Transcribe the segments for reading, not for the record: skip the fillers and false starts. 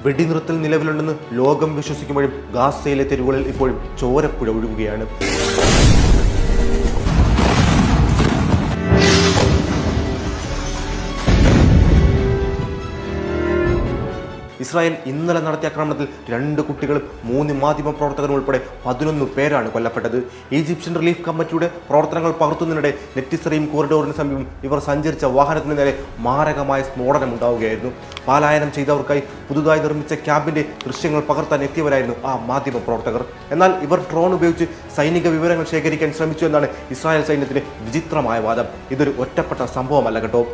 വെടിനിർത്തൽ നിലവിലുണ്ടെന്ന് ലോകം വിശ്വസിക്കുമ്പോഴും ഗാസയിലെ തെരുവുകളിൽ ഇപ്പോഴും ചോരപ്പുഴ ഒഴുകുകയാണ്. ഇസ്രായേൽ ഇന്നലെ നടത്തിയ ആക്രമണത്തിൽ 2 കുട്ടികളും 3 മാധ്യമപ്രവർത്തകരും ഉൾപ്പെടെ 11 പേരാണ് കൊല്ലപ്പെട്ടത്. ഈജിപ്ഷ്യൻ റിലീഫ് കമ്മിറ്റിയുടെ പ്രവർത്തനങ്ങൾ പകർത്തുന്നതിനിടെ നെറ്റിസറീം കോറിഡോറിന് സമീപം ഇവർ സഞ്ചരിച്ച വാഹനത്തിന് നേരെ മാരകമായ സ്ഫോടനം ഉണ്ടാവുകയായിരുന്നു. പലായനം ചെയ്തവർക്കായി പുതുതായി നിർമ്മിച്ച ക്യാമ്പിന്റെ ദൃശ്യങ്ങൾ പകർത്താൻ എത്തിയവരായിരുന്നു ആ മാധ്യമപ്രവർത്തകർ. എന്നാൽ ഇവർ ഡ്രോൺ ഉപയോഗിച്ച് സൈനിക വിവരങ്ങൾ ശേഖരിക്കാൻ ശ്രമിച്ചു എന്നാണ് ഇസ്രായേൽ സൈന്യത്തിന്റെ വിചിത്രമായ വാദം. ഇതൊരു ഒറ്റപ്പെട്ട സംഭവമല്ല കേട്ടോ.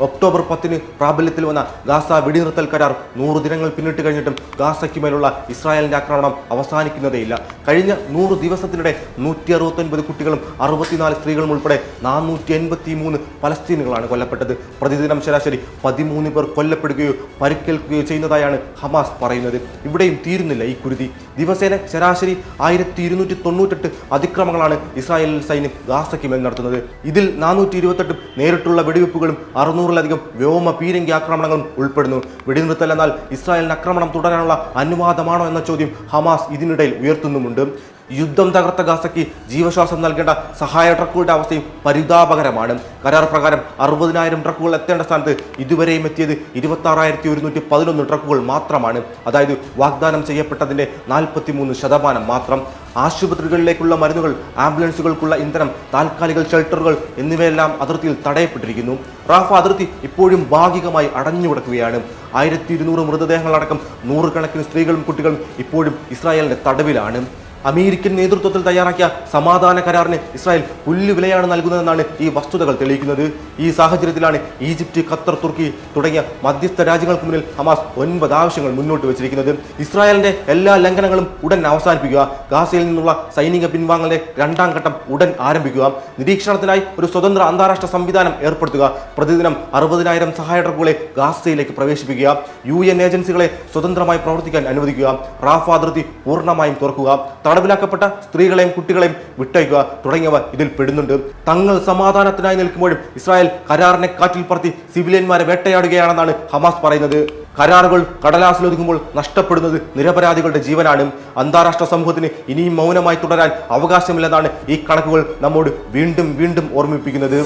ഒക്ടോബർ 10 പ്രാബല്യത്തിൽ വന്ന ഗാസ വെടിനിർത്തൽ കരാർ 100 ദിനങ്ങൾ പിന്നിട്ട് കഴിഞ്ഞിട്ടും ഗാസയ്ക്ക് മേലുള്ള ഇസ്രായേലിന്റെ ആക്രമണം അവസാനിക്കുന്നതേയില്ല. കഴിഞ്ഞ 100 ദിവസത്തിനിടെ 169 കുട്ടികളും 64 സ്ത്രീകളും ഉൾപ്പെടെ 483 പലസ്തീനുകളാണ് കൊല്ലപ്പെട്ടത്. പ്രതിദിനം ശരാശരി 13 പേർ കൊല്ലപ്പെടുകയോ പരിക്കേൽക്കുകയോ ചെയ്യുന്നതായാണ് ഹമാസ് പറയുന്നത്. ഇവിടെയും തീരുന്നില്ല ഈ കുരുതി. ദിവസേന ശരാശരി 1298 അതിക്രമങ്ങളാണ് ഇസ്രായേൽ സൈന്യം ഗാസയ്ക്ക് മേൽ നടത്തുന്നത്. ഇതിൽ 428 നേരിട്ടുള്ള വെടിവെപ്പുകളും 600-ലധികം വ്യോമ പീരങ്കി ആക്രമണങ്ങളും ഉൾപ്പെടുന്നു. വെടിനിർത്തൽ എന്നാൽ ഇസ്രായേലിന് ആക്രമണം തുടരാനുള്ള അനുവാദമാണോ എന്ന ചോദ്യം ഹമാസ് ഇതിനിടയിൽ ഉയർത്തുന്നുമുണ്ട്. യുദ്ധം തകർത്ത ഗാസയ്ക്ക് ജീവശ്വാസം നൽകേണ്ട സഹായ ട്രക്കുകളുടെ അവസ്ഥയും പരിതാപകരമാണ്. കരാർ പ്രകാരം 60,000 ട്രക്കുകൾ എത്തേണ്ട സ്ഥാനത്ത് ഇതുവരെയും എത്തിയത് 26,111 ട്രക്കുകൾ മാത്രമാണ്. അതായത് വാഗ്ദാനം ചെയ്യപ്പെട്ടതിന്റെ 43% മാത്രം. ആശുപത്രികളിലേക്കുള്ള മരുന്നുകൾ, ആംബുലൻസുകൾക്കുള്ള ഇന്ധനം, താൽക്കാലിക ഷെൽട്ടറുകൾ എന്നിവയെല്ലാം അതിർത്തിയിൽ തടയപ്പെട്ടിരിക്കുന്നു. റാഫ അതിർത്തി ഇപ്പോഴും ഭാഗികമായി അടഞ്ഞുകിടക്കുകയാണ്. 1200 മൃതദേഹങ്ങളടക്കം 100 കണക്കിന് സ്ത്രീകളും കുട്ടികളും ഇപ്പോഴും ഇസ്രായേലിന്റെ തടവിലാണ്. അമേരിക്കൻ നേതൃത്വത്തിൽ തയ്യാറാക്കിയ സമാധാന കരാറിന് ഇസ്രായേൽ പുല്ലുവിലയാണ് നൽകുന്നതെന്നാണ് ഈ വസ്തുതകൾ തെളിയിക്കുന്നത്. ഈ സാഹചര്യത്തിലാണ് ഈജിപ്റ്റ്, ഖത്തർ, തുർക്കി തുടങ്ങിയ മധ്യസ്ഥ രാജ്യങ്ങൾക്ക് മുന്നിൽ ഹമാസ് 9 ആവശ്യങ്ങൾ മുന്നോട്ട് വെച്ചിരിക്കുന്നത്. ഇസ്രായേലിന്റെ എല്ലാ ലംഘനങ്ങളും ഉടൻ അവസാനിപ്പിക്കുക, ഗാസയിൽ നിന്നുള്ള സൈനിക പിൻവാങ്ങലിന്റെ 2ാം ഘട്ടം ഉടൻ ആരംഭിക്കുക, നിരീക്ഷണത്തിനായി ഒരു സ്വതന്ത്ര അന്താരാഷ്ട്ര സംവിധാനം ഏർപ്പെടുത്തുക, പ്രതിദിനം 60,000 സഹായ ട്രക്കുകളെ ഗാസയിലേക്ക് പ്രവേശിപ്പിക്കുക, UN ഏജൻസികളെ സ്വതന്ത്രമായി പ്രവർത്തിക്കാൻ അനുവദിക്കുക, റാഫ അതിർത്തി പൂർണ്ണമായും തുറക്കുക, തടവിലാക്കപ്പെട്ട സ്ത്രീകളെയും കുട്ടികളെയും വിട്ടയക്കുക തുടങ്ങിയവ ഇതിൽ പെടുന്നുണ്ട്. തങ്ങൾ സമാധാനത്തിനായി നിൽക്കുമ്പോഴും ഇസ്രായേൽ കരാറിനെ കാറ്റിൽ പറത്തി സിവിലിയന്മാരെ വേട്ടയാടുകയാണെന്നാണ് ഹമാസ് പറയുന്നത്. കരാറുകൾ കടലാസിലൊതുങ്ങുമ്പോൾ നഷ്ടപ്പെടുന്നത് നിരപരാധികളുടെ ജീവനാണ്. അന്താരാഷ്ട്ര സമൂഹത്തിന് ഇനിയും മൗനമായി തുടരാൻ അവകാശമില്ലെന്നാണ് ഈ കണക്കുകൾ നമ്മോട് വീണ്ടും വീണ്ടും ഓർമ്മിപ്പിക്കുന്നത്.